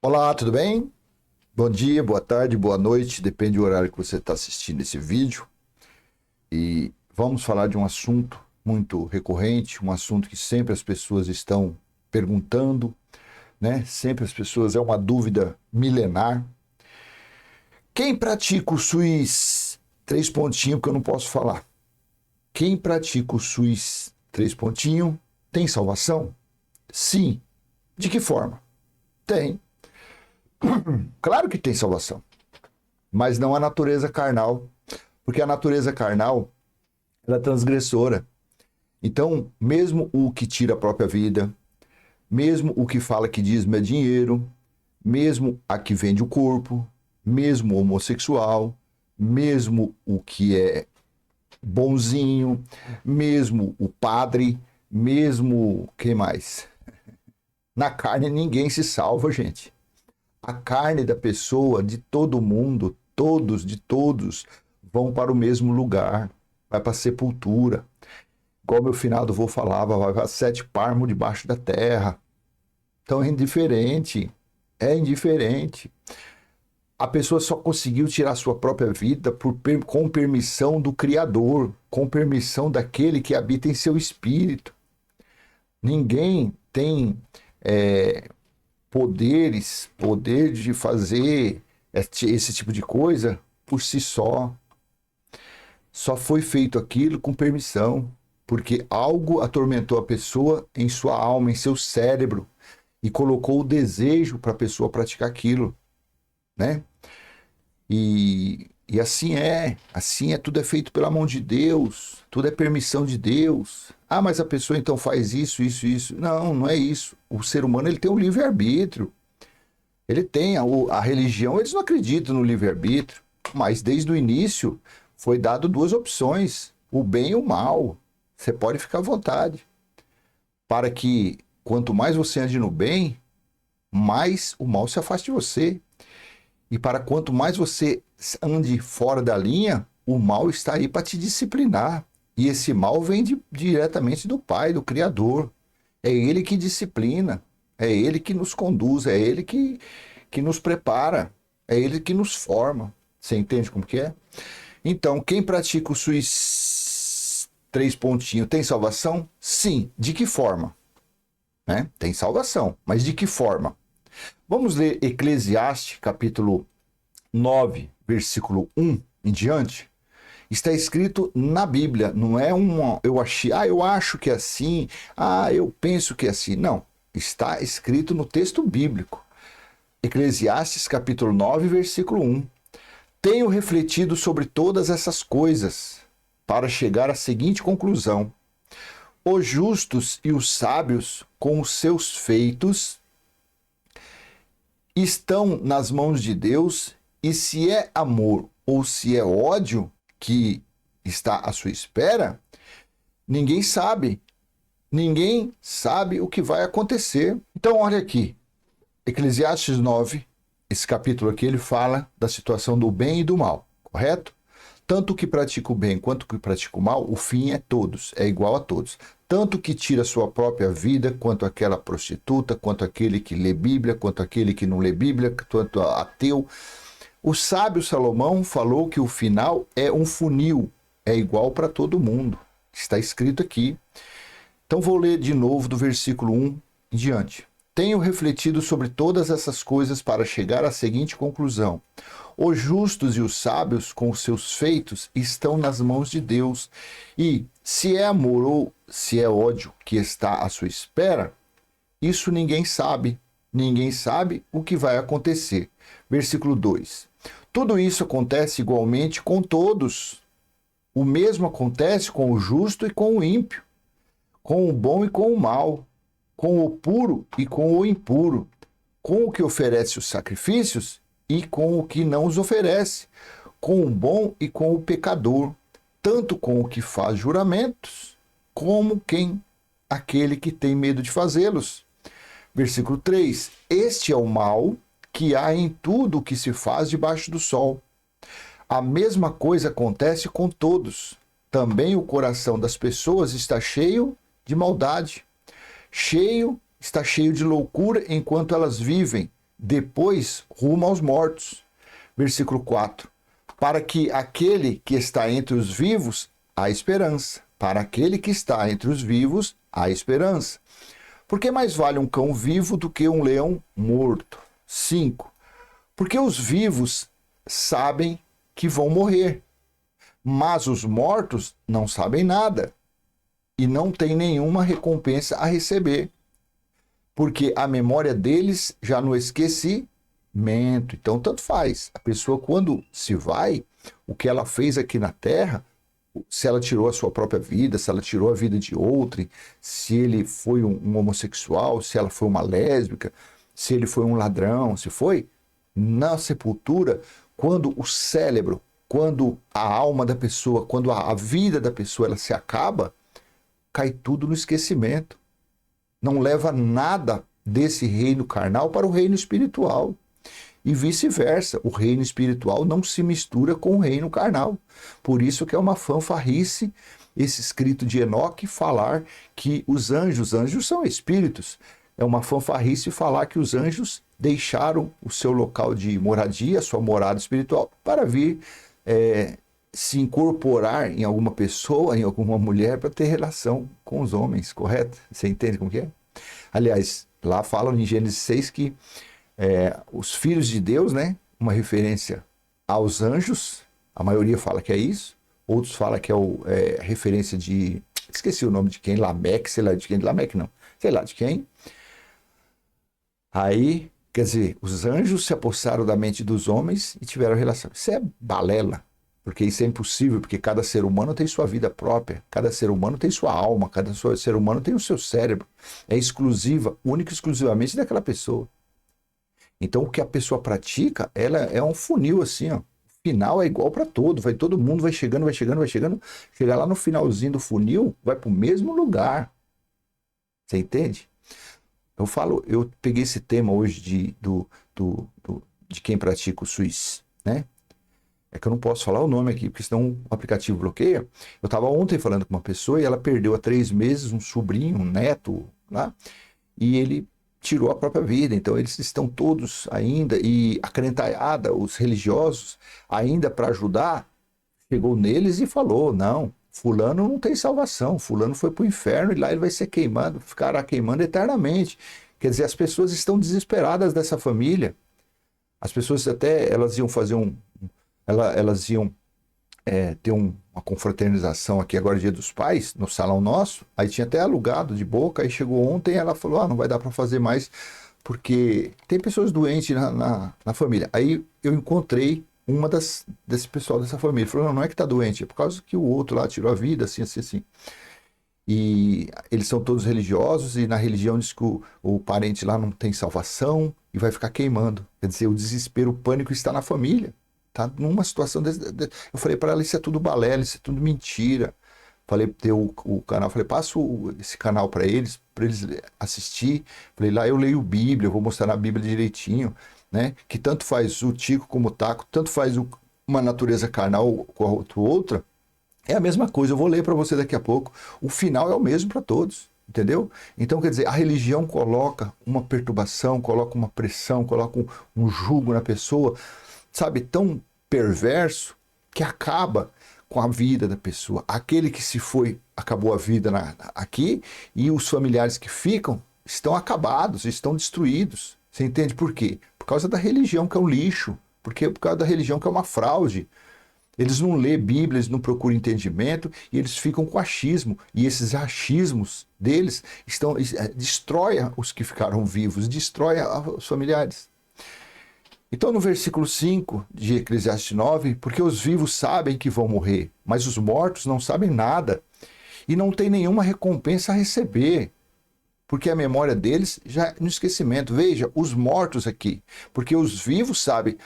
Olá, tudo bem? Bom dia, boa tarde, boa noite, depende do horário que você está assistindo esse vídeo. E vamos falar de um assunto muito recorrente, um assunto que sempre as pessoas estão perguntando, né? Sempre as pessoas, é uma dúvida milenar. Quem pratica o SUS? Três pontinhos que eu não posso falar. Quem pratica o SUS? Três pontinhos, tem salvação? Sim. De que forma? Tem. Claro que tem salvação, mas não a natureza carnal, porque a natureza carnal ela é transgressora. Então, mesmo o que tira a própria vida, mesmo o que fala que dízimo é dinheiro, mesmo a que vende o corpo, mesmo o homossexual, mesmo o que é bonzinho, mesmo o padre, mesmo quem mais? Na carne ninguém se salva, gente. A carne da pessoa, de todo mundo, todos, de todos, vão para o mesmo lugar, vai para a sepultura. Igual meu finado avô falava, vai para sete parmos debaixo da terra. Então é indiferente, é indiferente. A pessoa só conseguiu tirar sua própria vida com permissão do Criador, com permissão daquele que habita em seu espírito. Ninguém tem poder de fazer esse tipo de coisa por si só. Só foi feito aquilo com permissão, porque algo atormentou a pessoa em sua alma, em seu cérebro, e colocou o desejo para a pessoa praticar aquilo, né? E assim é, tudo é feito pela mão de Deus, tudo é permissão de Deus. Ah, mas a pessoa então faz isso, isso, isso. Não, não é isso. O ser humano ele tem um livre-arbítrio. Ele tem a religião, eles não acreditam no livre-arbítrio, mas desde o início foi dado duas opções, o bem e o mal. Você pode ficar à vontade, para que quanto mais você ande no bem, mais o mal se afaste de você. E para quanto mais você ande fora da linha, o mal está aí para te disciplinar. E esse mal vem diretamente do Pai, do Criador. É Ele que disciplina, é Ele que nos conduz, é Ele que nos prepara, é Ele que nos forma. Você entende como que é? Então, quem pratica o SUS três pontinhos tem salvação? Sim. De que forma? Né? Tem salvação, mas de que forma? Vamos ler Eclesiastes, capítulo 9, versículo 1 em diante. Está escrito na Bíblia, não é eu acho que é assim, eu penso que é assim. Não, está escrito no texto bíblico. Eclesiastes, capítulo 9, versículo 1. Tenho refletido sobre todas essas coisas para chegar à seguinte conclusão: os justos e os sábios, com os seus feitos, estão nas mãos de Deus, e se é amor ou se é ódio que está à sua espera, ninguém sabe. Ninguém sabe o que vai acontecer. Então, olha aqui, Eclesiastes 9, esse capítulo aqui, ele fala da situação do bem e do mal, correto? Tanto o que pratica o bem quanto o que pratica o mal, o fim é todos, é igual a todos. Tanto o que tira a sua própria vida, quanto aquela prostituta, quanto aquele que lê Bíblia, quanto aquele que não lê Bíblia, quanto ateu. O sábio Salomão falou que o final é um funil, é igual para todo mundo. Está escrito aqui. Então vou ler de novo do versículo 1 em diante. Tenho refletido sobre todas essas coisas para chegar à seguinte conclusão: os justos e os sábios, com os seus feitos, estão nas mãos de Deus. E se é amor ou se é ódio que está à sua espera, isso ninguém sabe. Ninguém sabe o que vai acontecer. Versículo 2. Tudo isso acontece igualmente com todos. O mesmo acontece com o justo e com o ímpio, com o bom e com o mal, com o puro e com o impuro, com o que oferece os sacrifícios e com o que não os oferece, com o bom e com o pecador, tanto com o que faz juramentos, como aquele que tem medo de fazê-los. Versículo 3. Este é o mal que há em tudo o que se faz debaixo do sol. A mesma coisa acontece com todos. Também o coração das pessoas está cheio de maldade. Está cheio de loucura enquanto elas vivem. depois rumo aos mortos. Versículo 4. Para que aquele que está entre os vivos, há esperança. Para aquele que está entre os vivos, há esperança. Porque mais vale um cão vivo do que um leão morto. 5. Porque os vivos sabem que vão morrer, mas os mortos não sabem nada e não têm nenhuma recompensa a receber, porque a memória deles já no esquecimento. Então, tanto faz. A pessoa, quando se vai, o que ela fez aqui na Terra, se ela tirou a sua própria vida, se ela tirou a vida de outrem, se ele foi um homossexual, se ela foi uma lésbica, se ele foi um ladrão, se foi, na sepultura, quando o cérebro, quando a alma da pessoa, quando a vida da pessoa ela se acaba, cai tudo no esquecimento. Não leva nada desse reino carnal para o reino espiritual. E vice-versa, o reino espiritual não se mistura com o reino carnal. Por isso que é uma fanfarrice esse escrito de Enoque falar que os anjos são espíritos. É uma fanfarrice falar que os anjos deixaram o seu local de moradia, a sua morada espiritual, para vir se incorporar em alguma pessoa, em alguma mulher, para ter relação com os homens, correto? Você entende como que é? Aliás, lá falam em Gênesis 6 que os filhos de Deus, né? Uma referência aos anjos, a maioria fala que é isso, outros falam que é referência de, esqueci o nome de quem, Lameque, sei lá de quem, Lameque não, sei lá de quem. Aí, quer dizer, os anjos se apossaram da mente dos homens e tiveram relação. Isso é balela, porque isso é impossível, porque cada ser humano tem sua vida própria, cada ser humano tem sua alma, cada ser humano tem o seu cérebro. É exclusiva, única e exclusivamente daquela pessoa. Então, o que a pessoa pratica, ela é um funil assim, ó. O final é igual para todo mundo vai chegando, chegar lá no finalzinho do funil, vai para o mesmo lugar. Você entende? Eu peguei esse tema hoje de quem pratica o suíço, né? É que eu não posso falar o nome aqui, porque senão o aplicativo bloqueia. Eu estava ontem falando com uma pessoa e ela perdeu há 3 meses um sobrinho, um neto lá, e ele tirou a própria vida. Então eles estão todos ainda, e a crentalhada, os religiosos, ainda para ajudar, chegou neles e falou, não, fulano não tem salvação, fulano foi para o inferno e lá ele vai ser queimado, ficará queimando eternamente. Quer dizer, as pessoas estão desesperadas dessa família. As pessoas até, elas iam fazer elas iam ter uma confraternização aqui agora, Dia dos Pais, no salão nosso, aí tinha até alugado de boca, aí chegou ontem, ela falou, não vai dar para fazer mais, porque tem pessoas doentes na família. Aí eu encontrei uma desse pessoal dessa família, falou, não é que tá doente, é por causa que o outro lá tirou a vida, assim, assim, assim. E eles são todos religiosos, e na religião diz que o parente lá não tem salvação e vai ficar queimando. Quer dizer, o desespero, o pânico está na família. Tá numa situação eu falei para ela, isso é tudo balela, isso é tudo mentira. Falei, deu o canal, falei, passa esse canal para eles assistir. Falei, lá eu leio Bíblia, eu vou mostrar na Bíblia direitinho, né? Que tanto faz o tico como o taco, tanto faz uma natureza carnal com a outra. É a mesma coisa, eu vou ler para você daqui a pouco. O final é o mesmo para todos, entendeu? Então, quer dizer, a religião coloca uma perturbação, coloca uma pressão, coloca um jugo na pessoa, sabe, tão perverso, que acaba com a vida da pessoa. Aquele que se foi, acabou a vida aqui, e os familiares que ficam estão acabados, estão destruídos. Você entende por quê? Por causa da religião, que é um lixo, por causa da religião, que é uma fraude. Eles não lêem Bíblia, eles não procuram entendimento, e eles ficam com achismo. E esses achismos deles destrói os que ficaram vivos, destrói os familiares. Então, no versículo 5 de Eclesiastes 9, porque os vivos sabem que vão morrer, mas os mortos não sabem nada, e não tem nenhuma recompensa a receber, porque a memória deles já é no esquecimento. Veja, os mortos aqui, porque os vivos sabem que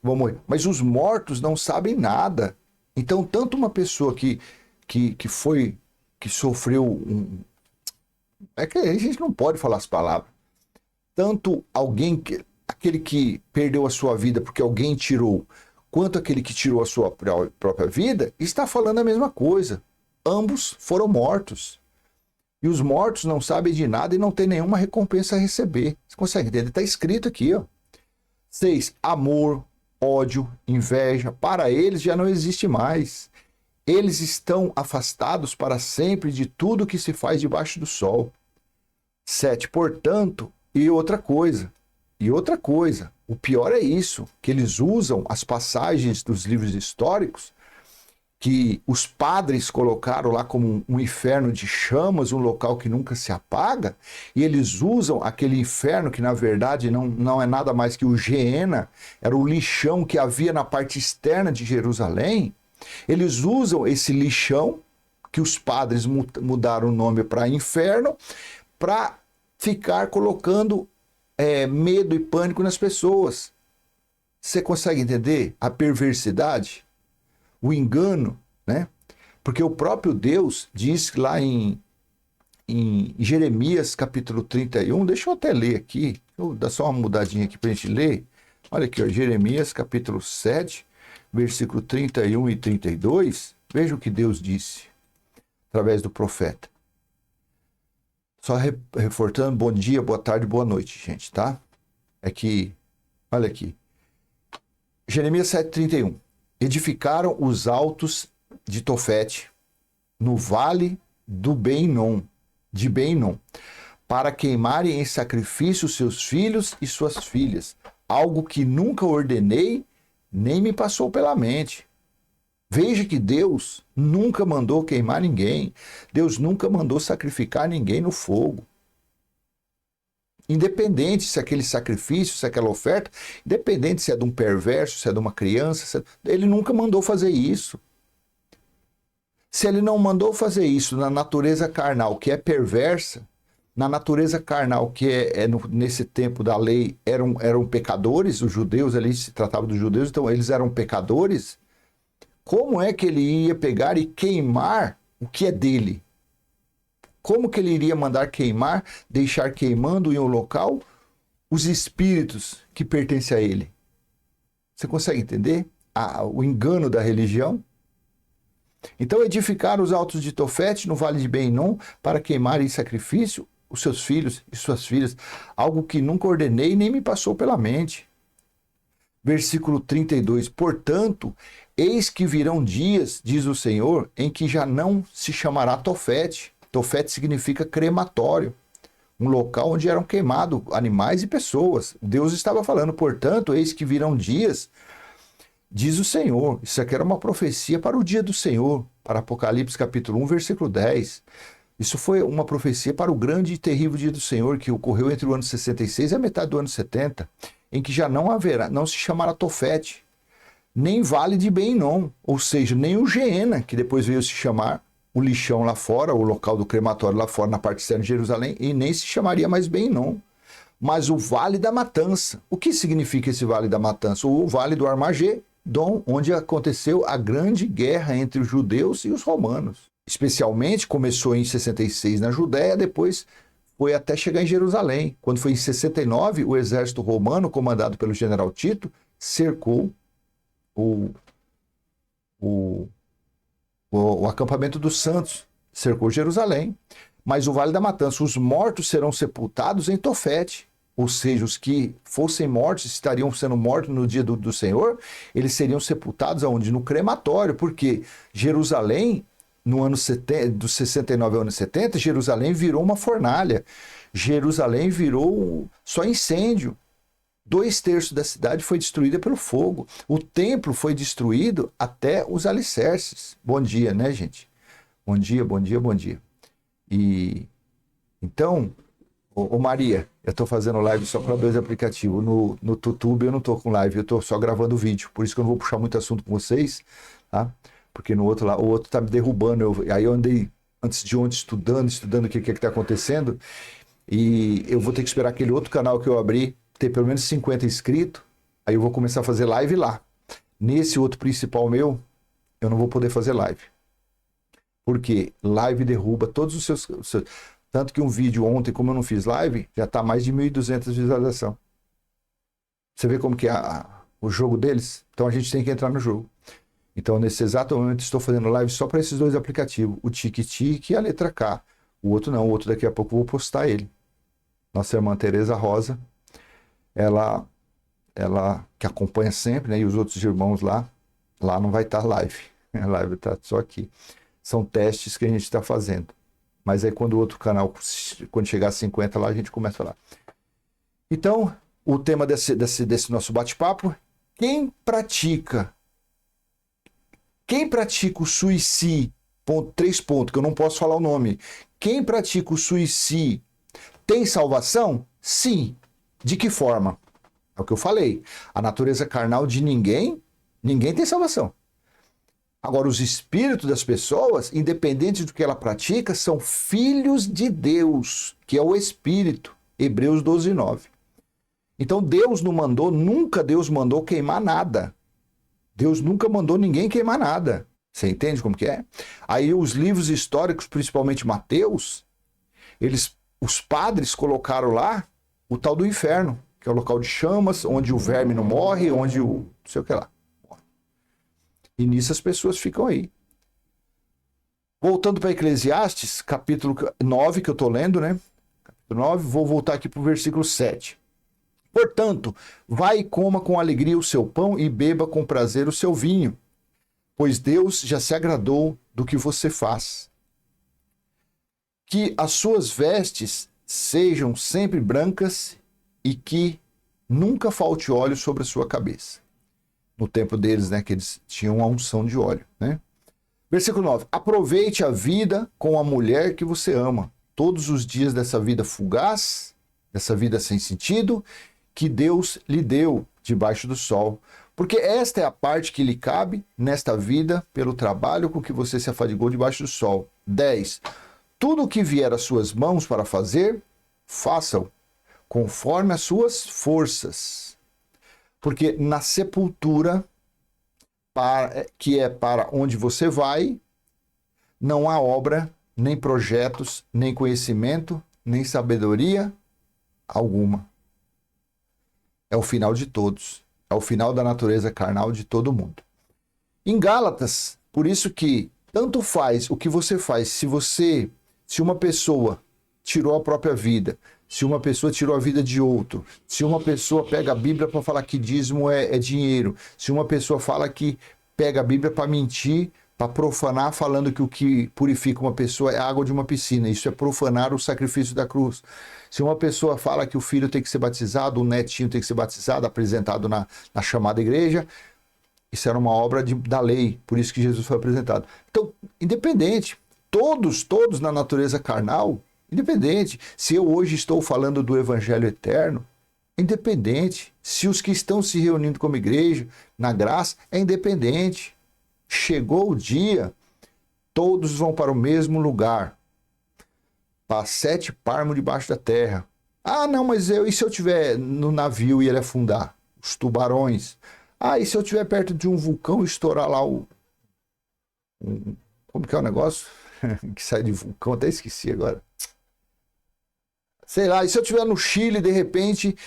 vão morrer, mas os mortos não sabem nada. Então, tanto uma pessoa que sofreu é que a gente não pode falar as palavras. Tanto aquele que perdeu a sua vida porque alguém tirou, quanto aquele que tirou a sua própria vida, está falando a mesma coisa. Ambos foram mortos. E os mortos não sabem de nada e não tem nenhuma recompensa a receber. Você consegue entender? Está escrito aqui, ó. 6. Amor, ódio, inveja. Para eles já não existe mais. Eles estão afastados para sempre de tudo que se faz debaixo do sol. 7. Portanto, e outra coisa, o pior é isso, que eles usam as passagens dos livros históricos que os padres colocaram lá como um inferno de chamas, um local que nunca se apaga, e eles usam aquele inferno que na verdade não é nada mais que o Geena, era o lixão que havia na parte externa de Jerusalém. Eles usam esse lixão, que os padres mudaram o nome para inferno, para ficar colocando medo e pânico nas pessoas. Você consegue entender a perversidade? O engano, né? Porque o próprio Deus diz lá em Jeremias capítulo 31, deixa eu até ler aqui, vou dar só uma mudadinha aqui para a gente ler. Olha aqui, ó, Jeremias capítulo 7, versículo 31 e 32, veja o que Deus disse através do profeta. Só reforçando, bom dia, boa tarde, boa noite, gente, tá? É que, olha aqui, Jeremias 7,31. Edificaram os altos de Tofete, no vale do Ben-Inom, de Ben-Inom, para queimarem em sacrifício seus filhos e suas filhas, algo que nunca ordenei, nem me passou pela mente. Veja que Deus nunca mandou queimar ninguém, Deus nunca mandou sacrificar ninguém no fogo. Independente se aquele sacrifício, se aquela oferta, independente se é de um perverso, se é de uma criança, ele nunca mandou fazer isso. Se ele não mandou fazer isso na natureza carnal, que é perversa, na natureza carnal, que nesse tempo da lei, eram pecadores, os judeus, ali se tratava dos judeus, então eles eram pecadores, como é que ele ia pegar e queimar o que é dele? Como que ele iria mandar queimar, deixar queimando em um local os espíritos que pertencem a ele? Você consegue entender o engano da religião? Então edificaram os altos de Tofete no vale de Ben-Inom para queimar em sacrifício os seus filhos e suas filhas, algo que nunca ordenei nem me passou pela mente. Versículo 32, portanto, eis que virão dias, diz o Senhor, em que já não se chamará Tofete. Tofete significa crematório, um local onde eram queimados animais e pessoas. Deus estava falando, portanto, eis que virão dias, diz o Senhor. Isso aqui era uma profecia para o dia do Senhor, para Apocalipse capítulo 1, versículo 10. Isso foi uma profecia para o grande e terrível dia do Senhor, que ocorreu entre o ano 66 e a metade do ano 70, em que já não se chamará Tofete, nem vale de Ben-Inom, ou seja, nem o Geena, que depois veio se chamar o lixão lá fora, o local do crematório lá fora, na parte externa de Jerusalém, e nem se chamaria mais Ben-Inom, mas o Vale da Matança. O que significa esse Vale da Matança? O Vale do Armagedon, onde aconteceu a grande guerra entre os judeus e os romanos. Especialmente, começou em 66 na Judéia, depois foi até chegar em Jerusalém. Quando foi em 69, o exército romano, comandado pelo general Tito, cercou o acampamento dos santos, cercou Jerusalém, mas o Vale da Matança, os mortos serão sepultados em Tofete, ou seja, os que fossem mortos, estariam sendo mortos no dia do Senhor, eles seriam sepultados aonde? No crematório, porque Jerusalém, no ano 70, do 69 ao ano 70, Jerusalém virou uma fornalha, Jerusalém virou só incêndio. 2/3 da cidade foi destruída pelo fogo. O templo foi destruído até os alicerces. Bom dia, né, gente? Bom dia, bom dia, bom dia. E então, ô Maria, eu estou fazendo live só para 2 aplicativos. No YouTube eu não estou com live, eu estou só gravando vídeo. Por isso que eu não vou puxar muito assunto com vocês, tá? Porque no outro lá, o outro tá me derrubando. Aí eu andei antes de ontem estudando o que está acontecendo. E eu vou ter que esperar aquele outro canal que eu abri ter pelo menos 50 inscritos, aí eu vou começar a fazer live lá. Nesse outro principal meu, eu não vou poder fazer live. Porque live derruba todos os seus... Tanto que um vídeo ontem, como eu não fiz live, já está mais de 1.200 visualizações. Você vê como que é o jogo deles? Então a gente tem que entrar no jogo. Então nesse exato momento estou fazendo live só para esses 2 aplicativos. O TikTok e a letra K. O outro não, o outro daqui a pouco eu vou postar ele. Nossa irmã Tereza Rosa, ela ela que acompanha sempre, né? E os outros irmãos lá não vai estar live. A live está só aqui. São testes que a gente está fazendo. Mas aí quando o outro canal, quando chegar a 50 lá, a gente começa a falar. Então, o tema desse nosso bate-papo, quem pratica o suicídio, 3 pontos, que eu não posso falar o nome. Quem pratica o suicídio tem salvação? Sim. De que forma? É o que eu falei. A natureza carnal de ninguém tem salvação. Agora, os espíritos das pessoas, independente do que ela pratica, são filhos de Deus, que é o Espírito. Hebreus 12, 9. Então, Deus não mandou, nunca Deus mandou queimar nada. Deus nunca mandou ninguém queimar nada. Você entende como que é? Aí os livros históricos, principalmente Mateus, os padres colocaram lá o tal do inferno, que é o local de chamas, onde o verme não morre, onde o não sei o que lá. E nisso as pessoas ficam aí. Voltando para Eclesiastes, capítulo 9, que eu estou lendo, né? Capítulo 9, vou voltar aqui para o versículo 7. Portanto, vai e coma com alegria o seu pão e beba com prazer o seu vinho, pois Deus já se agradou do que você faz. Que as suas vestes sejam sempre brancas e que nunca falte óleo sobre a sua cabeça. No tempo deles, né, que eles tinham a unção de óleo, né? Versículo 9. Aproveite a vida com a mulher que você ama, todos os dias dessa vida fugaz, dessa vida sem sentido, que Deus lhe deu debaixo do sol. Porque esta é a parte que lhe cabe nesta vida pelo trabalho com que você se afadigou debaixo do sol. 10. Tudo o que vier às suas mãos para fazer, faça-o conforme as suas forças. Porque na sepultura, que é para onde você vai, não há obra, nem projetos, nem conhecimento, nem sabedoria alguma. É o final de todos. É o final da natureza carnal de todo mundo. Em Gálatas, por isso que tanto faz o que você faz, se uma pessoa tirou a própria vida, se uma pessoa tirou a vida de outro, se uma pessoa pega a Bíblia para falar que dízimo é dinheiro, se uma pessoa fala que pega a Bíblia para mentir, para profanar, falando que o que purifica uma pessoa é a água de uma piscina, isso é profanar o sacrifício da cruz. Se uma pessoa fala que o filho tem que ser batizado, o netinho tem que ser batizado, apresentado na chamada igreja, isso era uma obra da lei, por isso que Jesus foi apresentado. Então, independente, todos na natureza carnal, independente, se eu hoje estou falando do evangelho eterno, independente, se os que estão se reunindo como igreja, na graça, é independente. Chegou o dia, todos vão para o mesmo lugar, para 7 parmos debaixo da terra. Ah, não, mas e se eu estiver no navio e ele afundar? Os tubarões. Ah, e se eu estiver perto de um vulcão e estourar lá como que é o negócio? Que sai de vulcão, até esqueci agora. Sei lá, e se eu estiver no Chile, de repente,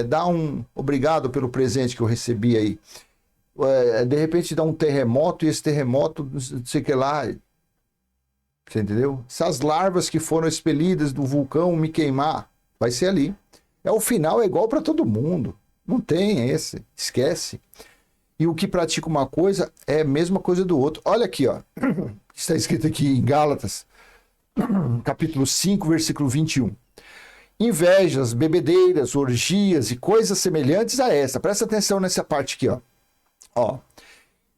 dá obrigado pelo presente que eu recebi aí. De repente dá um terremoto, e esse terremoto, não sei o que lá. Você entendeu? Essas larvas que foram expelidas do vulcão me queimar, vai ser ali. O final é igual para todo mundo. Não tem esse, esquece. E o que pratica uma coisa é a mesma coisa do outro. Olha aqui, ó. Está escrito aqui em Gálatas, capítulo 5, versículo 21. Invejas, bebedeiras, orgias e coisas semelhantes a esta. Presta atenção nessa parte aqui, ó.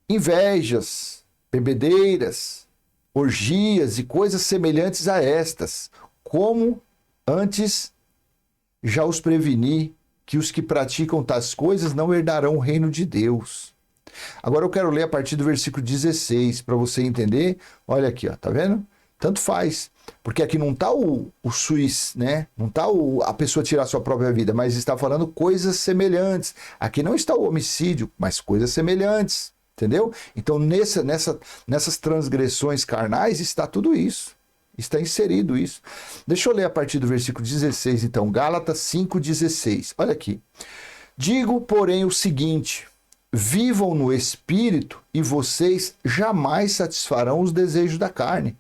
Invejas, bebedeiras, orgias e coisas semelhantes a estas, como antes já os preveni, que os que praticam tais coisas não herdarão o reino de Deus. Agora eu quero ler a partir do versículo 16, para você entender. Olha aqui, ó, tá vendo? Tanto faz, porque aqui não está o suicídio, né? Não está a pessoa tirar sua própria vida, mas está falando coisas semelhantes. Aqui não está o homicídio, mas coisas semelhantes, entendeu? Então nessas transgressões carnais está tudo isso. Está inserido isso. Deixa eu ler a partir do versículo 16, então. Gálatas 5,16. Olha aqui. Digo, porém, o seguinte: vivam no Espírito e vocês jamais satisfarão os desejos da carne.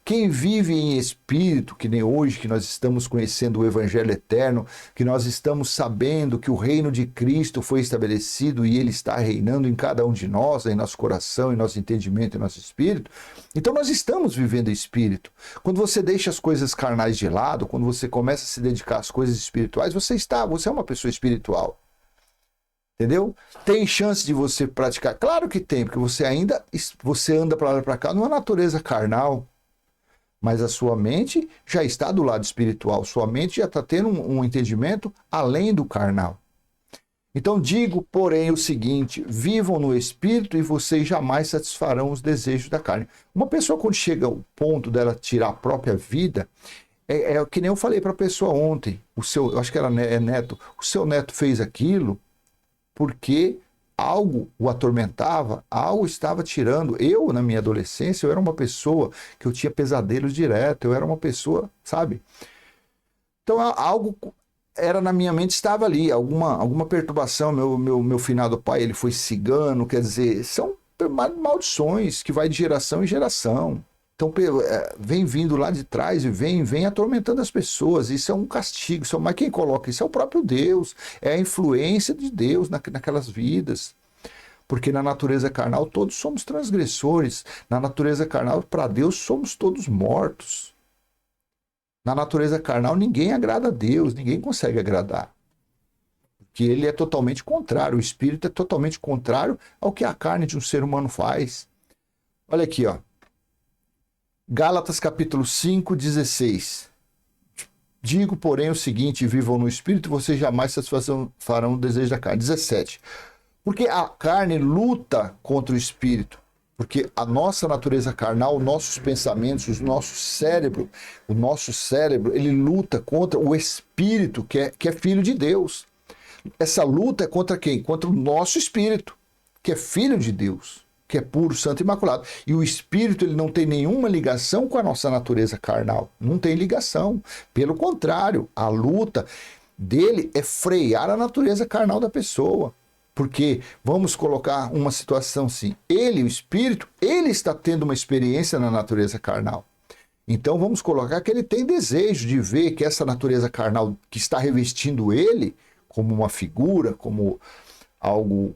Quem vive em espírito, que nem hoje, que nós estamos conhecendo o Evangelho eterno, que nós estamos sabendo que o reino de Cristo foi estabelecido e ele está reinando em cada um de nós, em nosso coração, em nosso entendimento, em nosso espírito. Então nós estamos vivendo em espírito. Quando você deixa as coisas carnais de lado, quando você começa a se dedicar às coisas espirituais, você é uma pessoa espiritual. Entendeu? Tem chance de você praticar? Claro que tem, porque você anda para lá e para cá numa natureza carnal. Mas a sua mente já está do lado espiritual, sua mente já está tendo um entendimento além do carnal. Então digo, porém, o seguinte: vivam no espírito e vocês jamais satisfarão os desejos da carne. Uma pessoa, quando chega ao ponto dela tirar a própria vida, é que nem eu falei para a pessoa ontem, eu acho que era neto, o seu neto fez aquilo porque algo o atormentava, algo estava tirando. Eu, na minha adolescência, eu era uma pessoa que eu tinha pesadelos direto, eu era uma pessoa, sabe? Então, algo era na minha mente, estava ali, alguma perturbação. Meu finado pai, ele foi cigano, quer dizer, são maldições que vai de geração em geração. Então, vem vindo lá de trás e vem atormentando as pessoas. Isso é um castigo. Mas quem coloca isso é o próprio Deus. É a influência de Deus naquelas vidas. Porque na natureza carnal todos somos transgressores. Na natureza carnal, para Deus, somos todos mortos. Na natureza carnal, ninguém agrada a Deus, ninguém consegue agradar. Porque ele é totalmente contrário. O espírito é totalmente contrário ao que a carne de um ser humano faz. Olha aqui, ó. Gálatas capítulo 5, 16. Digo, porém, o seguinte: vivam no espírito, vocês jamais satisfarão o desejo da carne. 17. Porque a carne luta contra o espírito. Porque a nossa natureza carnal, nossos pensamentos, o nosso cérebro, ele luta contra o espírito, que é filho de Deus. Essa luta é contra quem? Contra o nosso espírito, que é filho de Deus, que é puro, santo e imaculado. E o espírito, ele não tem nenhuma ligação com a nossa natureza carnal. Não tem ligação. Pelo contrário, a luta dele é frear a natureza carnal da pessoa. Porque, vamos colocar uma situação assim, o espírito, ele está tendo uma experiência na natureza carnal. Então, vamos colocar que ele tem desejo de ver que essa natureza carnal que está revestindo ele, como uma figura, como algo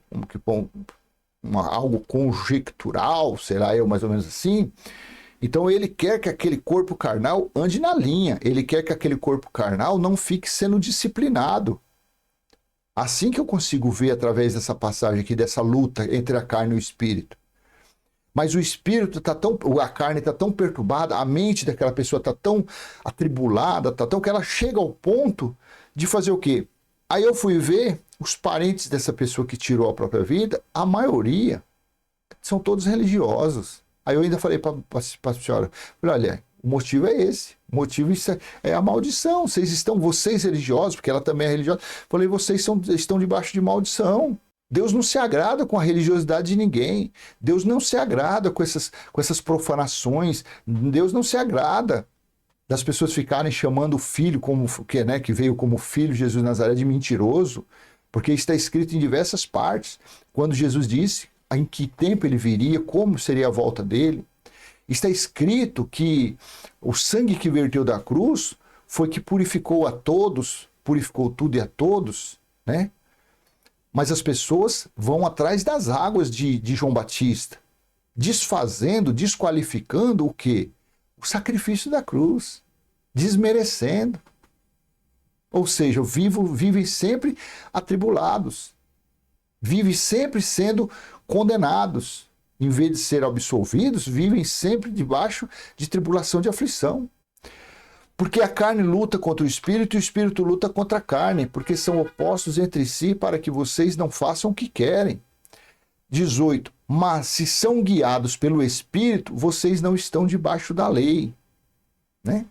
algo conjectural, será mais ou menos assim. Então ele quer que aquele corpo carnal ande na linha, ele quer que aquele corpo carnal não fique sendo disciplinado. Assim que eu consigo ver através dessa passagem aqui, dessa luta entre a carne e o espírito. Mas o espírito a carne está tão perturbada, a mente daquela pessoa está tão atribulada, que ela chega ao ponto de fazer o quê? Aí eu fui ver os parentes dessa pessoa que tirou a própria vida, a maioria são todos religiosos. Aí eu ainda falei para a senhora, olha, o motivo é esse, o motivo é a maldição. Vocês religiosos, porque ela também é religiosa, falei, vocês estão debaixo de maldição. Deus não se agrada com a religiosidade de ninguém. Deus não se agrada com essas profanações. Deus não se agrada das pessoas ficarem chamando o filho que veio como filho de Jesus de Nazaré de mentiroso, porque está escrito em diversas partes, quando Jesus disse em que tempo ele viria, como seria a volta dele. Está escrito que o sangue que verteu da cruz foi que purificou a todos, purificou tudo e a todos, né? Mas as pessoas vão atrás das águas de João Batista, desqualificando o quê? O sacrifício da cruz, desmerecendo. Ou seja, vivem sempre atribulados, vivem sempre sendo condenados. Em vez de ser absolvidos, vivem sempre debaixo de tribulação, de aflição. Porque a carne luta contra o espírito e o espírito luta contra a carne, porque são opostos entre si para que vocês não façam o que querem. 18. Mas se são guiados pelo espírito, vocês não estão debaixo da lei. Né?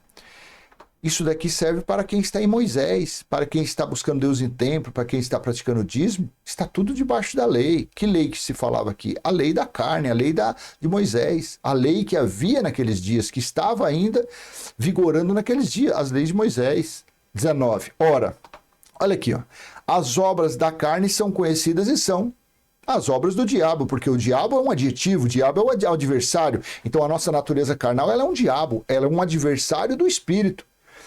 Isso daqui serve para quem está em Moisés, para quem está buscando Deus em templo, para quem está praticando o dízimo, está tudo debaixo da lei. Que lei que se falava aqui? A lei da carne, a lei de Moisés, a lei que havia naqueles dias, que estava ainda vigorando naqueles dias, as leis de Moisés. 19. Ora, olha aqui, ó, as obras da carne são conhecidas e são As obras do diabo, porque o diabo é um adjetivo, o diabo é o adversário. Então a nossa natureza carnal, ela é um diabo, ela é um adversário do espírito.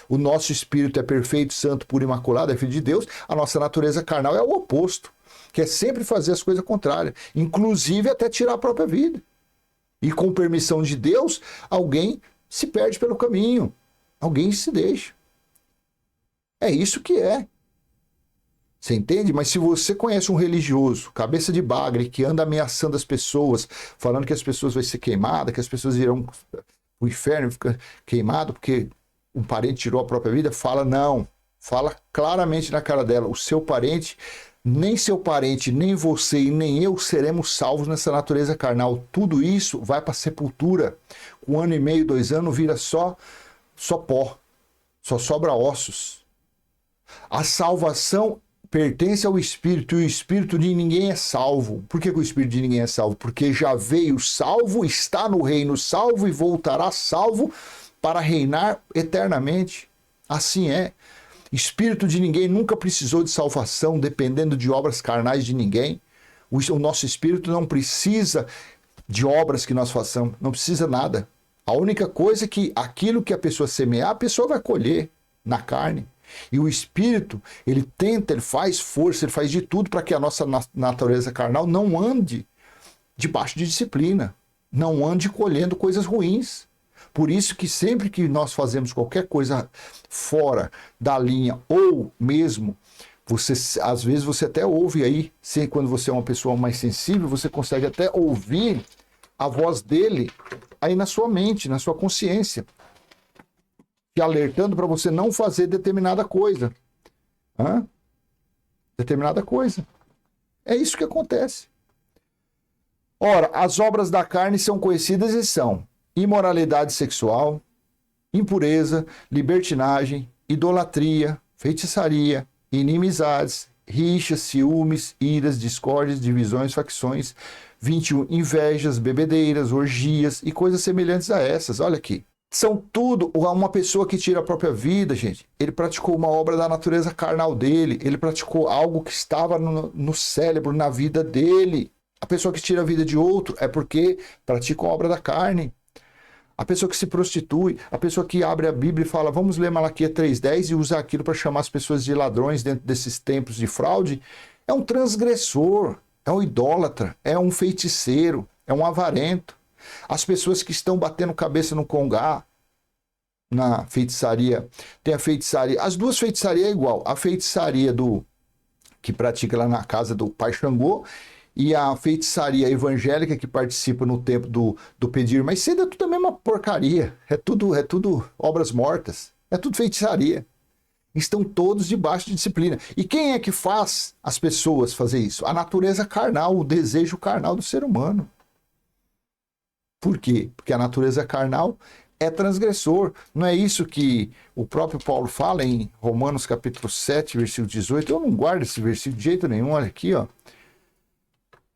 O nosso espírito é perfeito, santo, puro, imaculado, é filho de Deus. A nossa natureza carnal é o oposto, que é sempre fazer as coisas contrárias, inclusive até tirar a própria vida. E com permissão de Deus, alguém se perde pelo caminho, alguém se deixa. É isso que é. Você entende? Mas se você conhece um religioso, cabeça de bagre, que anda ameaçando as pessoas, falando que as pessoas vão ser queimadas, que as pessoas irão o inferno, fica queimado porque um parente tirou a própria vida, fala não. Fala claramente na cara dela, o seu parente, nem seu parente, nem você e nem eu seremos salvos nessa natureza carnal. Tudo isso vai para a sepultura. Com 1 ano e meio, 2 anos, vira só pó. Só sobra ossos. A salvação pertence ao Espírito, e o Espírito de ninguém é salvo. Por que o Espírito de ninguém é salvo? Porque já veio salvo, está no reino salvo e voltará salvo para reinar eternamente. Assim é. Espírito de ninguém nunca precisou de salvação, dependendo de obras carnais de ninguém. O nosso espírito não precisa de obras que nós façamos, não precisa nada. A única coisa é que aquilo que a pessoa semear, a pessoa vai colher na carne. E o espírito, ele tenta, ele faz força, ele faz de tudo para que a nossa natureza carnal não ande debaixo de disciplina, não ande colhendo coisas ruins. Por isso que sempre que nós fazemos qualquer coisa fora da linha, ou mesmo, às vezes você até ouve aí, quando você é uma pessoa mais sensível, você consegue até ouvir a voz dele aí na sua mente, na sua consciência, te alertando para você não fazer determinada coisa. Determinada coisa. É isso que acontece. Ora, as obras da carne são conhecidas e são imoralidade sexual, impureza, libertinagem, idolatria, feitiçaria, inimizades, rixas, ciúmes, iras, discórdias, divisões, facções, 21, invejas, bebedeiras, orgias e coisas semelhantes a essas. Olha aqui. São tudo, uma pessoa que tira a própria vida, gente, ele praticou uma obra da natureza carnal dele, ele praticou algo que estava no cérebro, na vida dele. A pessoa que tira a vida de outro é porque pratica a obra da carne. A pessoa que se prostitui, a pessoa que abre a Bíblia e fala, vamos ler Malaquias 3:10 e usa aquilo para chamar as pessoas de ladrões dentro desses tempos de fraude, é um transgressor, é um idólatra, é um feiticeiro, é um avarento. As pessoas que estão batendo cabeça no congá, na feitiçaria, tem a feitiçaria, as duas feitiçarias é igual, a feitiçaria que pratica lá na casa do Pai Xangô, e a feitiçaria evangélica que participa no tempo do pedir mais cedo, é tudo a mesma porcaria. É tudo obras mortas. É tudo feitiçaria. Estão todos debaixo de disciplina. E quem é que faz as pessoas fazer isso? A natureza carnal, o desejo carnal do ser humano. Por quê? Porque a natureza carnal é transgressor. Não é isso que o próprio Paulo fala em Romanos capítulo 7, versículo 18. Eu não guardo esse versículo de jeito nenhum. Olha aqui, ó.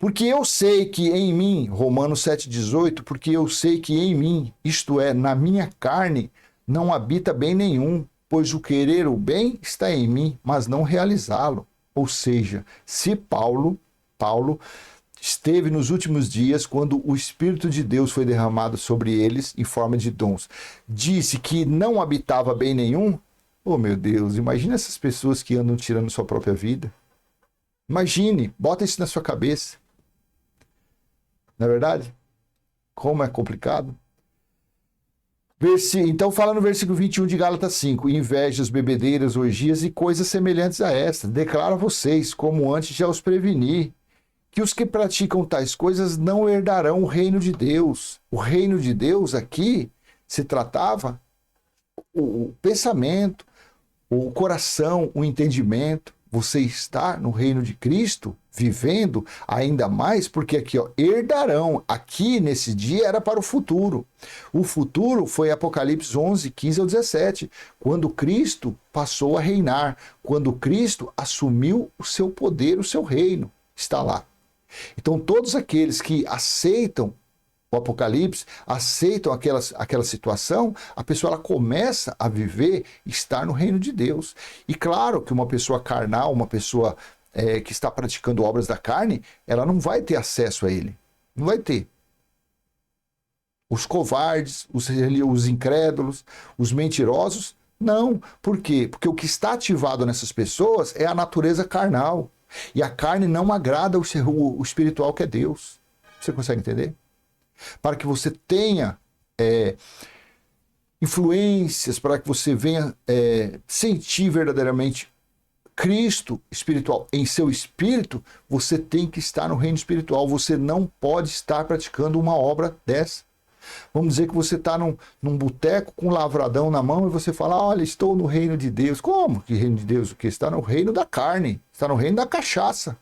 Porque eu sei que em mim, Romanos 7,18, porque eu sei que em mim, isto é, na minha carne, não habita bem nenhum, pois o querer o bem está em mim, mas não realizá-lo. Ou seja, se Paulo esteve nos últimos dias, quando o Espírito de Deus foi derramado sobre eles em forma de dons, disse que não habitava bem nenhum, oh meu Deus, imagina essas pessoas que andam tirando sua própria vida. Imagine, bota isso na sua cabeça. Não é verdade? Como é complicado. Então fala no versículo 21 de Gálatas 5, invejas, bebedeiras, orgias e coisas semelhantes a esta. Declaro a vocês, como antes já os preveni, que os que praticam tais coisas não herdarão o reino de Deus. O reino de Deus aqui se tratava o pensamento, o coração, o entendimento. Você está no reino de Cristo, vivendo ainda mais, porque aqui, ó, herdarão. Aqui, nesse dia, era para o futuro. O futuro foi Apocalipse 11, 15 ao 17, quando Cristo passou a reinar, quando Cristo assumiu o seu poder, o seu reino. Está lá. Então, todos aqueles que aceitam o Apocalipse, aceitam aquela situação, a pessoa ela começa a viver, estar no reino de Deus. E claro que uma pessoa carnal, uma pessoa que está praticando obras da carne, ela não vai ter acesso a ele. Não vai ter. Os covardes, os incrédulos, os mentirosos, não. Por quê? Porque o que está ativado nessas pessoas é a natureza carnal. E a carne não agrada o espiritual que é Deus. Você consegue entender? Para que você tenha influências, para que você venha sentir verdadeiramente Cristo espiritual em seu espírito, você tem que estar no reino espiritual. Você não pode estar praticando uma obra dessa. Vamos dizer que você está num boteco com um lavradão na mão e você fala, olha, estou no reino de Deus. Como que reino de Deus? O que? Está no reino da carne, está no reino da cachaça.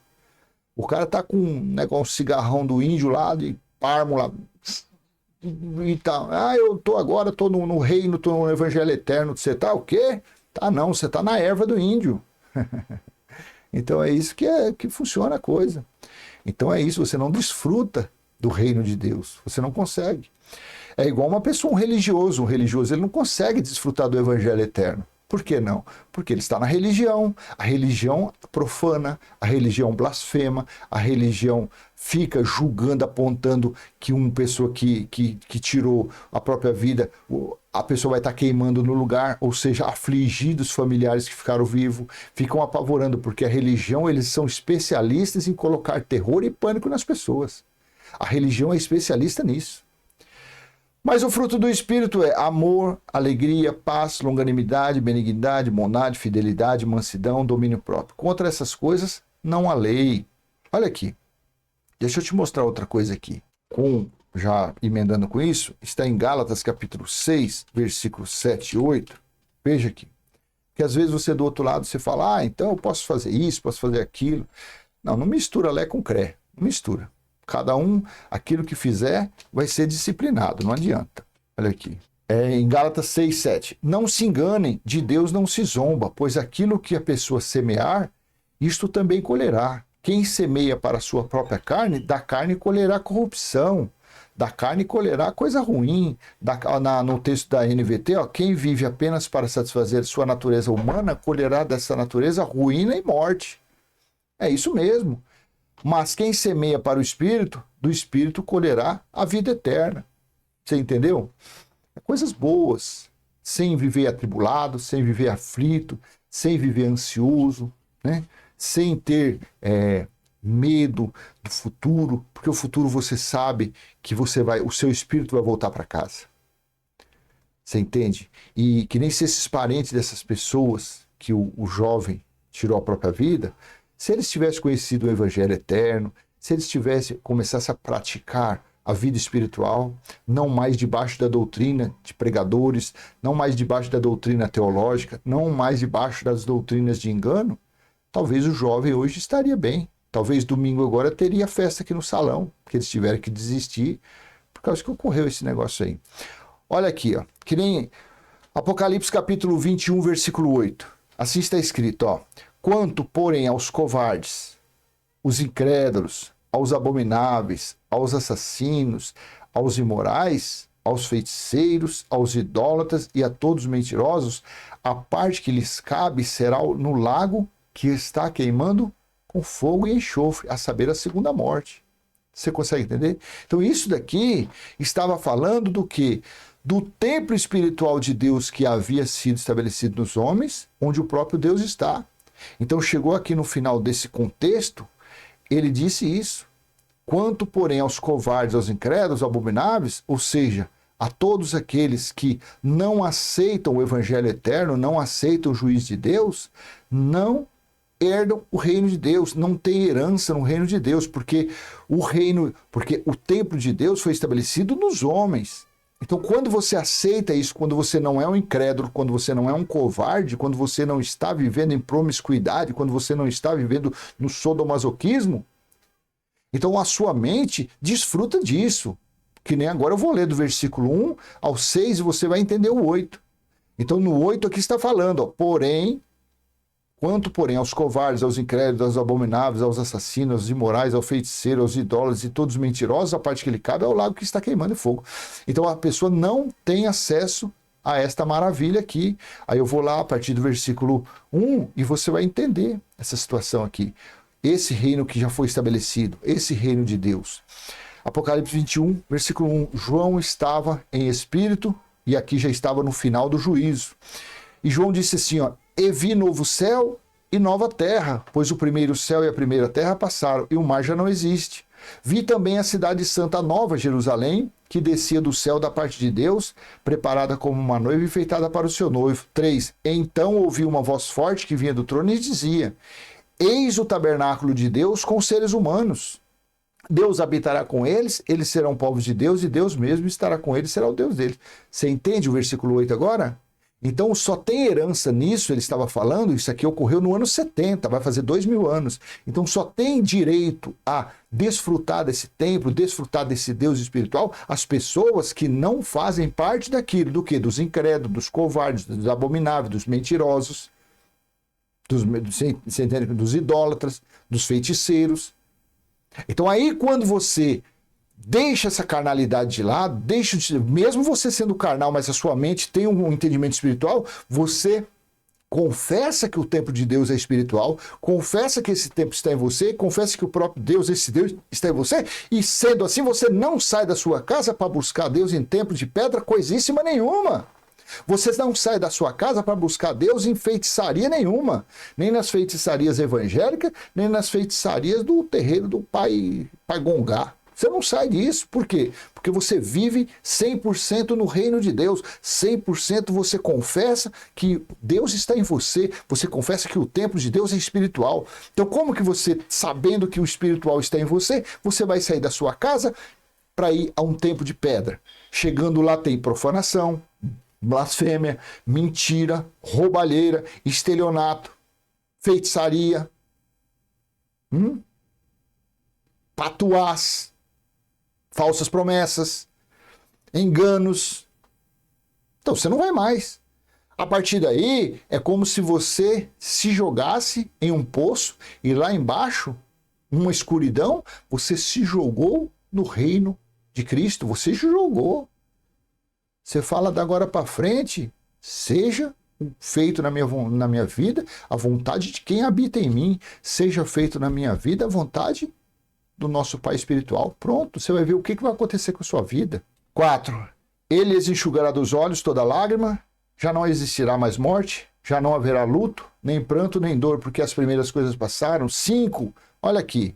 O cara está com um negócio, um cigarrão do índio lá, de Parmo lá, e tá, eu estou no reino, estou no evangelho eterno. Você está o quê? Tá não, você está na erva do índio. Então é isso que funciona a coisa. Então é isso, você não desfruta do reino de Deus, você não consegue. É igual uma pessoa, um religioso ele não consegue desfrutar do evangelho eterno. Por que não? Porque ele está na religião, a religião profana, a religião blasfema, a religião fica julgando, apontando que uma pessoa que tirou a própria vida, a pessoa vai estar queimando no lugar, ou seja, afligir os familiares que ficaram vivos, ficam apavorando, porque a religião, eles são especialistas em colocar terror e pânico nas pessoas. A religião é especialista nisso. Mas o fruto do Espírito é amor, alegria, paz, longanimidade, benignidade, bondade, fidelidade, mansidão, domínio próprio. Contra essas coisas não há lei. Olha aqui, deixa eu te mostrar outra coisa aqui. Já emendando com isso, está em Gálatas capítulo 6, versículos 7 e 8. Veja aqui. Porque às vezes você do outro lado, você fala, então eu posso fazer isso, posso fazer aquilo. Não mistura lé com cré, não mistura. Cada um, aquilo que fizer, vai ser disciplinado, não adianta. Olha aqui. Em Gálatas 6, 7. Não se enganem, de Deus não se zomba, pois aquilo que a pessoa semear, isto também colherá. Quem semeia para a sua própria carne, da carne colherá corrupção. Da carne colherá coisa ruim. No texto da NVT, quem vive apenas para satisfazer sua natureza humana, colherá dessa natureza ruína e morte. É isso mesmo. Mas quem semeia para o Espírito, do Espírito colherá a vida eterna. Você entendeu? Coisas boas, sem viver atribulado, sem viver aflito, sem viver ansioso, né? Sem ter medo do futuro, porque o futuro você sabe que o seu espírito vai voltar para casa. Você entende? E que nem se esses parentes dessas pessoas que o jovem tirou a própria vida, se eles tivessem conhecido o evangelho eterno, se eles começassem a praticar a vida espiritual, não mais debaixo da doutrina de pregadores, não mais debaixo da doutrina teológica, não mais debaixo das doutrinas de engano, talvez o jovem hoje estaria bem. Talvez domingo agora teria festa aqui no salão, porque eles tiveram que desistir por causa que ocorreu esse negócio aí. Olha aqui, que nem Apocalipse capítulo 21, versículo 8. Assim está escrito, quanto, porém, aos covardes, os incrédulos, aos abomináveis, aos assassinos, aos imorais, aos feiticeiros, aos idólatras e a todos os mentirosos, a parte que lhes cabe será no lago que está queimando com fogo e enxofre, a saber, a segunda morte. Você consegue entender? Então isso daqui estava falando do quê? Do templo espiritual de Deus que havia sido estabelecido nos homens, onde o próprio Deus está. Então chegou aqui no final desse contexto, ele disse isso. Quanto, porém, aos covardes, aos incrédulos, abomináveis, ou seja, a todos aqueles que não aceitam o evangelho eterno, não aceitam o juízo de Deus, não herdam o reino de Deus, não tem herança no reino de Deus, porque o templo de Deus foi estabelecido nos homens. Então, quando você aceita isso, quando você não é um incrédulo, quando você não é um covarde, quando você não está vivendo em promiscuidade, quando você não está vivendo no sadomasoquismo, então a sua mente desfruta disso. Que nem agora eu vou ler do versículo 1 ao 6 e você vai entender o 8. Então, no 8 aqui está falando, porém, quanto, porém, aos covardes, aos incrédulos, aos abomináveis, aos assassinos, aos imorais, aos feiticeiros, aos idólatras e todos os mentirosos, a parte que lhe cabe é o lago que está queimando em fogo. Então a pessoa não tem acesso a esta maravilha aqui. Aí eu vou lá a partir do versículo 1 e você vai entender essa situação aqui. esse reino que já foi estabelecido, esse reino de Deus. Apocalipse 21, versículo 1, João estava em espírito, e aqui já estava no final do juízo. E João disse assim, ó, e vi novo céu e nova terra, pois o primeiro céu e a primeira terra passaram, e o mar já não existe. Vi também a cidade santa nova, Jerusalém, que descia do céu da parte de Deus, preparada como uma noiva enfeitada para o seu noivo. 3. Então ouvi uma voz forte que vinha do trono e dizia, eis o tabernáculo de Deus com os seres humanos. Deus habitará com eles, eles serão povos de Deus e Deus mesmo estará com eles, será o Deus deles. Você entende o versículo 8 agora? Então só tem herança nisso, ele estava falando, isso aqui ocorreu no ano 70, vai fazer 2000 anos. Então só tem direito a desfrutar desse templo, desfrutar desse Deus espiritual, as pessoas que não fazem parte daquilo, do quê? Dos incrédulos, dos covardes, dos abomináveis, dos mentirosos, dos idólatras, dos feiticeiros. Então aí quando você deixa essa carnalidade de lado, mesmo você sendo carnal, mas a sua mente tem um entendimento espiritual, você confessa que o templo de Deus é espiritual, confessa que esse templo está em você, confessa que o próprio Deus, esse Deus, está em você, e sendo assim, você não sai da sua casa para buscar Deus em templo de pedra, coisíssima nenhuma. Você não sai da sua casa para buscar Deus em feitiçaria nenhuma, nem nas feitiçarias evangélicas, nem nas feitiçarias do terreiro do Pai Gongá. Você não sai disso. Por quê? Porque você vive 100% no reino de Deus. 100% você confessa que Deus está em você. Você confessa que o templo de Deus é espiritual. Então como que você, sabendo que o espiritual está em você, você vai sair da sua casa para ir a um templo de pedra? Chegando lá tem profanação, blasfêmia, mentira, roubalheira, estelionato, feitiçaria, patuás, falsas promessas, enganos. Então você não vai mais. A partir daí é como se você se jogasse em um poço e lá embaixo, uma escuridão, você se jogou no reino de Cristo, você se jogou. Você fala da agora para frente, seja feito na minha vida a vontade de quem habita em mim, seja feito na minha vida a vontade do nosso Pai espiritual. Pronto, você vai ver o que vai acontecer com a sua vida. 4. Ele lhes enxugará dos olhos toda lágrima, já não existirá mais morte, já não haverá luto, nem pranto, nem dor, porque as primeiras coisas passaram. 5. Olha aqui.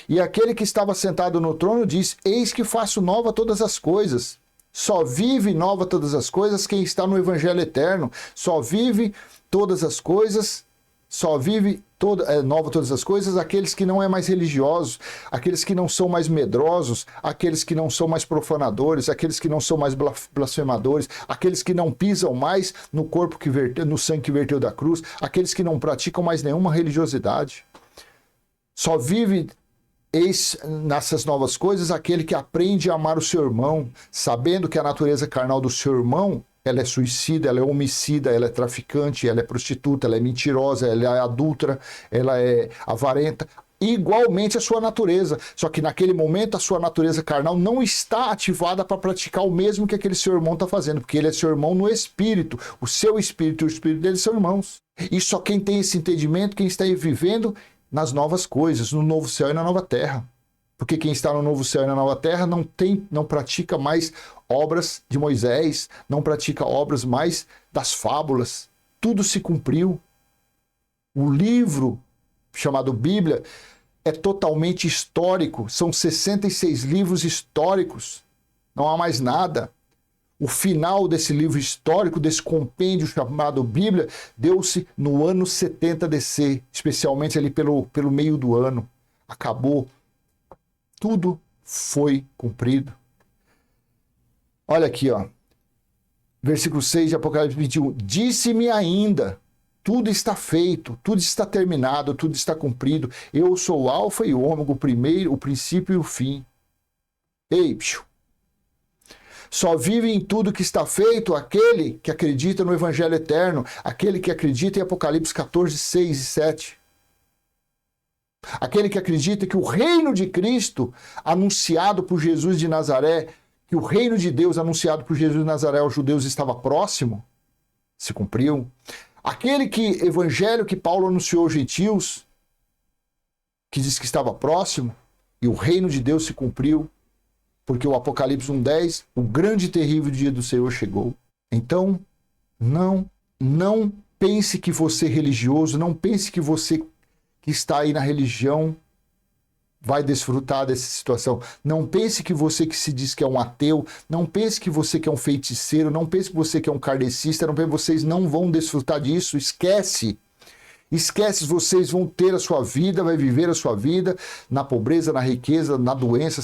E aquele que estava sentado no trono diz, eis que faço nova todas as coisas. Só vive nova todas as coisas quem está no Evangelho eterno. Só vive todas as coisas, nova todas as coisas, aqueles que não é mais religiosos, aqueles que não são mais medrosos, aqueles que não são mais profanadores, aqueles que não são mais blasfemadores, aqueles que não pisam mais no corpo que verteu, no sangue que verteu da cruz, aqueles que não praticam mais nenhuma religiosidade. Só vive eis nessas novas coisas aquele que aprende a amar o seu irmão, sabendo que a natureza carnal do seu irmão, ela é suicida, ela é homicida, ela é traficante, ela é prostituta, ela é mentirosa, ela é adúltera, ela é avarenta, igualmente a sua natureza. Só que naquele momento a sua natureza carnal não está ativada para praticar o mesmo que aquele seu irmão está fazendo, porque ele é seu irmão no espírito, o seu espírito e o espírito dele são irmãos. E só quem tem esse entendimento, quem está aí vivendo nas novas coisas, no novo céu e na nova terra. Porque quem está no novo céu e na nova terra não pratica mais obras de Moisés, não pratica obras mais das fábulas. Tudo se cumpriu. O livro chamado Bíblia é totalmente histórico. São 66 livros históricos. Não há mais nada. O final desse livro histórico, desse compêndio chamado Bíblia, deu-se no ano 70 DC, especialmente ali pelo meio do ano. Acabou. Tudo foi cumprido. Olha aqui, ó. Versículo 6 de Apocalipse 21. Disse-me ainda, tudo está feito, tudo está terminado, tudo está cumprido. Eu sou o alfa e o ômega, o princípio e o fim. Ei, só vive em tudo que está feito aquele que acredita no Evangelho eterno, aquele que acredita em Apocalipse 14, 6 e 7. Aquele que acredita que o reino de Cristo, anunciado por Jesus de Nazaré, que o reino de Deus anunciado por Jesus de Nazaré aos judeus estava próximo, se cumpriu. Aquele evangelho que Paulo anunciou aos gentios, que diz que estava próximo, e o reino de Deus se cumpriu, porque o Apocalipse 1:10, o grande e terrível dia do Senhor chegou. Então, não pense que você é religioso, não pense que você que está aí na religião vai desfrutar dessa situação. Não pense que você que se diz que é um ateu, não pense que você que é um feiticeiro, não pense que você que é um kardecista, não pense que vocês não vão desfrutar disso, esquece. Esquece, vocês vão ter a sua vida, vai viver a sua vida na pobreza, na riqueza, na doença,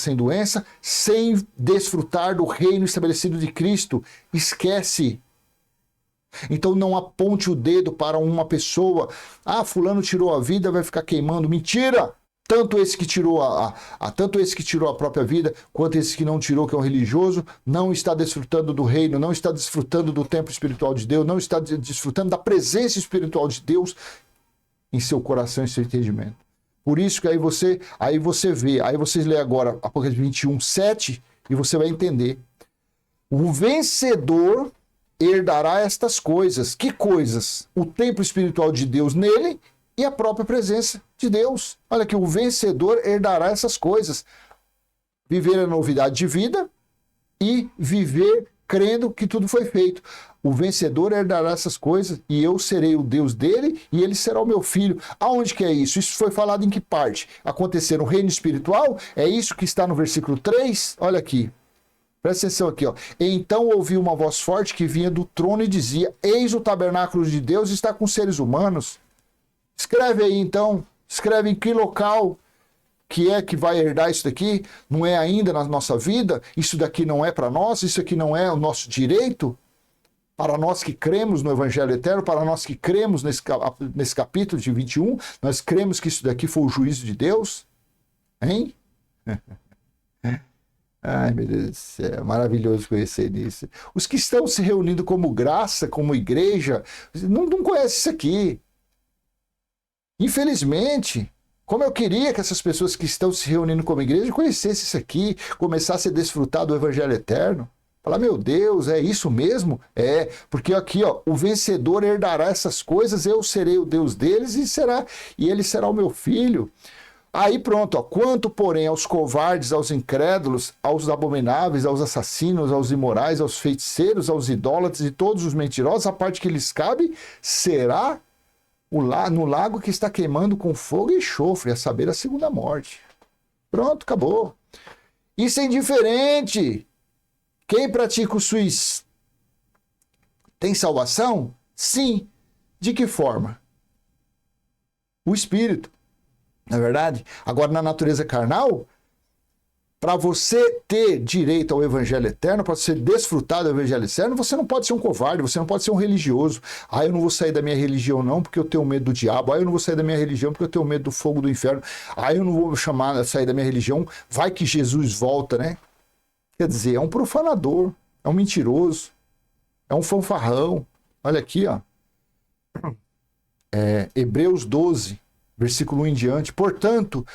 sem desfrutar do reino estabelecido de Cristo. Esquece. Então não aponte o dedo para uma pessoa. Ah, fulano tirou a vida, vai ficar queimando. Mentira! Tanto esse que tirou a própria vida, quanto esse que não tirou, que é um religioso, não está desfrutando do reino, não está desfrutando do templo espiritual de Deus, não está desfrutando da presença espiritual de Deus em seu coração e seu entendimento. Por isso que aí você vê, aí vocês lê agora Apocalipse 21:7 e você vai entender. O vencedor herdará estas coisas. Que coisas? O templo espiritual de Deus nele e a própria presença de Deus. Olha aqui, o vencedor herdará essas coisas. Viver a novidade de vida e viver crendo que tudo foi feito. O vencedor herdará essas coisas e eu serei o Deus dele e ele será o meu filho. Aonde que é isso? Isso foi falado em que parte? Acontecer no reino espiritual? É isso que está no versículo 3? Olha aqui. Presta atenção aqui, ó. Então ouvi uma voz forte que vinha do trono e dizia: eis o tabernáculo de Deus está com seres humanos. Escreve aí então, escreve em que local que é que vai herdar isso daqui, não é ainda na nossa vida, isso daqui não é para nós, isso aqui não é o nosso direito, para nós que cremos no Evangelho Eterno, para nós que cremos nesse capítulo de 21, nós cremos que isso daqui foi o juízo de Deus, hein? Ai, meu Deus do céu, maravilhoso conhecer isso. Os que estão se reunindo como graça, como igreja, não conhecem isso aqui. Infelizmente, como eu queria que essas pessoas que estão se reunindo como igreja conhecessem isso aqui, começassem a desfrutar do Evangelho Eterno. Falar, meu Deus, é isso mesmo? É, porque aqui, ó, o vencedor herdará essas coisas, eu serei o Deus deles e ele será o meu filho. Aí pronto, ó, quanto porém aos covardes, aos incrédulos, aos abomináveis, aos assassinos, aos imorais, aos feiticeiros, aos idólatras e todos os mentirosos, a parte que lhes cabe será no lago que está queimando com fogo e enxofre, a saber, a segunda morte. Pronto, acabou. Isso é indiferente. Quem pratica o suicídio tem salvação? Sim. De que forma? O espírito. Não é verdade? Agora, na natureza carnal, para você ter direito ao Evangelho Eterno, para você desfrutar do Evangelho Eterno, você não pode ser um covarde, você não pode ser um religioso. Ah, eu não vou sair da minha religião não, porque eu tenho medo do diabo. Ah, eu não vou sair da minha religião porque eu tenho medo do fogo do inferno. Ah, eu não vou sair da minha religião, vai que Jesus volta, né? Quer dizer, é um profanador, é um mentiroso, é um fanfarrão. Olha aqui, ó. Hebreus 12, versículo 1 em diante. Portanto,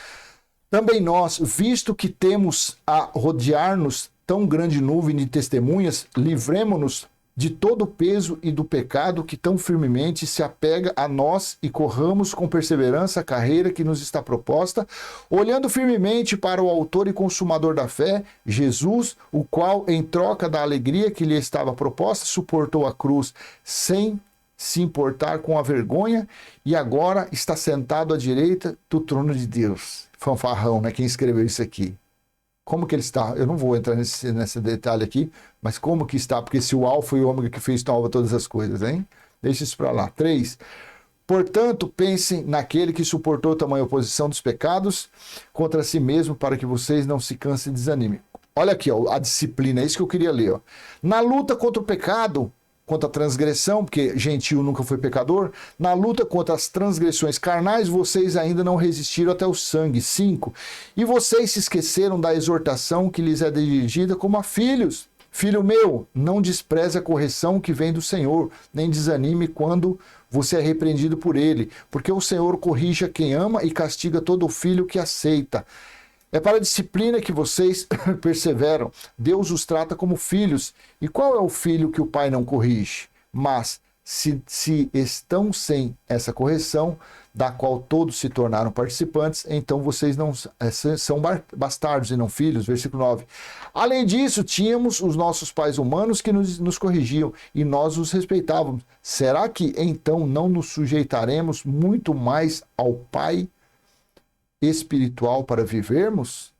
também nós, visto que temos a rodear-nos tão grande nuvem de testemunhas, livremo-nos de todo o peso e do pecado que tão firmemente se apega a nós e corramos com perseverança a carreira que nos está proposta, olhando firmemente para o autor e consumador da fé, Jesus, o qual, em troca da alegria que lhe estava proposta, suportou a cruz sem se importar com a vergonha e agora está sentado à direita do trono de Deus. Fanfarrão, né? Quem escreveu isso aqui? Como que ele está? Eu não vou entrar nesse detalhe aqui, mas como que está? Porque se o Alfa e o Ômega que fez nova todas as coisas, hein? Deixa isso para lá. 3. Portanto, pensem naquele que suportou tamanha oposição dos pecados contra si mesmo, para que vocês não se cansem e desanimem. Olha aqui, ó, a disciplina, é isso que eu queria ler. Ó. Na luta contra o pecado, contra a transgressão, porque gentil nunca foi pecador, na luta contra as transgressões carnais, vocês ainda não resistiram até o sangue. 5. E vocês se esqueceram da exortação que lhes é dirigida como a filhos. Filho meu, não despreze a correção que vem do Senhor, nem desanime quando você é repreendido por ele, porque o Senhor corrige a quem ama e castiga todo filho que aceita. É para a disciplina que vocês perseveram. Deus os trata como filhos. E qual é o filho que o pai não corrige? Mas se estão sem essa correção, da qual todos se tornaram participantes, então vocês não são bastardos e não filhos. Versículo 9. Além disso, tínhamos os nossos pais humanos que nos corrigiam e nós os respeitávamos. Será que então não nos sujeitaremos muito mais ao Pai espiritual para vivermos?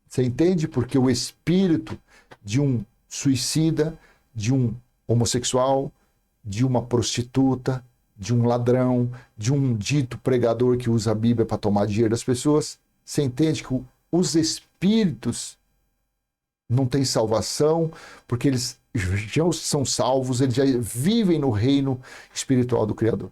Você entende? Porque o espírito de um suicida, de um homossexual, de uma prostituta, de um ladrão, de um dito pregador que usa a Bíblia para tomar dinheiro das pessoas, você entende que os espíritos não têm salvação, porque eles já são salvos, eles já vivem no reino espiritual do Criador.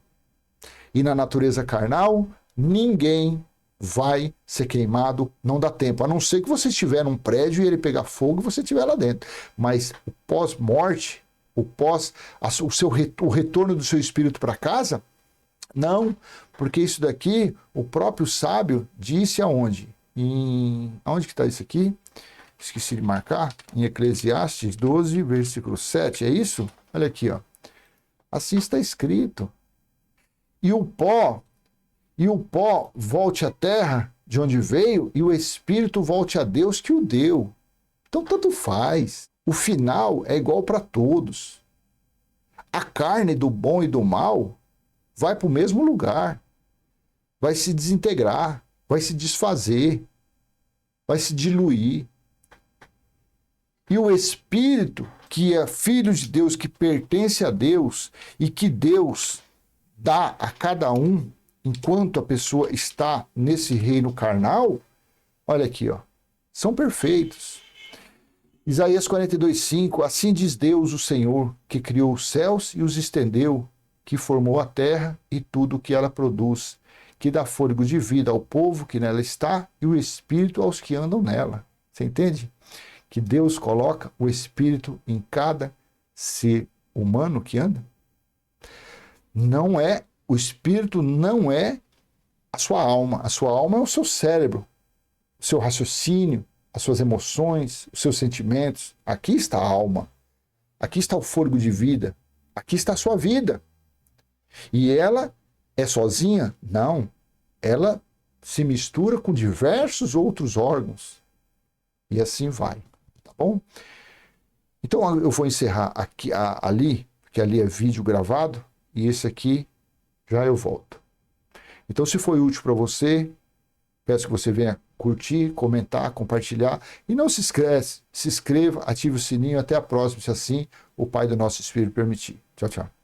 E na natureza carnal, ninguém vai ser queimado, não dá tempo, a não ser que você estiver num prédio e ele pegar fogo e você estiver lá dentro. Mas o pós-morte, o retorno do seu espírito para casa, não, porque isso daqui, o próprio sábio disse aonde? Aonde que está isso aqui? Esqueci de marcar, em Eclesiastes 12, versículo 7, é isso? Olha aqui, ó. Assim está escrito. E o pó volte à terra de onde veio, e o espírito volte a Deus que o deu. Então tanto faz. O final é igual para todos. A carne do bom e do mal vai para o mesmo lugar. Vai se desintegrar, vai se desfazer, vai se diluir. E o espírito, que é filho de Deus, que pertence a Deus e que Deus dá a cada um enquanto a pessoa está nesse reino carnal, olha aqui, ó, são perfeitos. Isaías 42:5, assim diz Deus, o Senhor, que criou os céus e os estendeu, que formou a terra e tudo o que ela produz, que dá fôlego de vida ao povo que nela está e o espírito aos que andam nela. Você entende? Que Deus coloca o espírito em cada ser humano que anda. O espírito não é a sua alma é o seu cérebro, o seu raciocínio, as suas emoções, os seus sentimentos. Aqui está a alma, aqui está o fôlego de vida, aqui está a sua vida. E ela é sozinha? Não, ela se mistura com diversos outros órgãos e assim vai, tá bom? Então eu vou encerrar aqui, ali, porque ali é vídeo gravado, e esse aqui já eu volto. Então, se foi útil para você, peço que você venha curtir, comentar, compartilhar, e não se inscreva, ative o sininho. Até a próxima, se assim o Pai do nosso Espírito permitir. Tchau, tchau.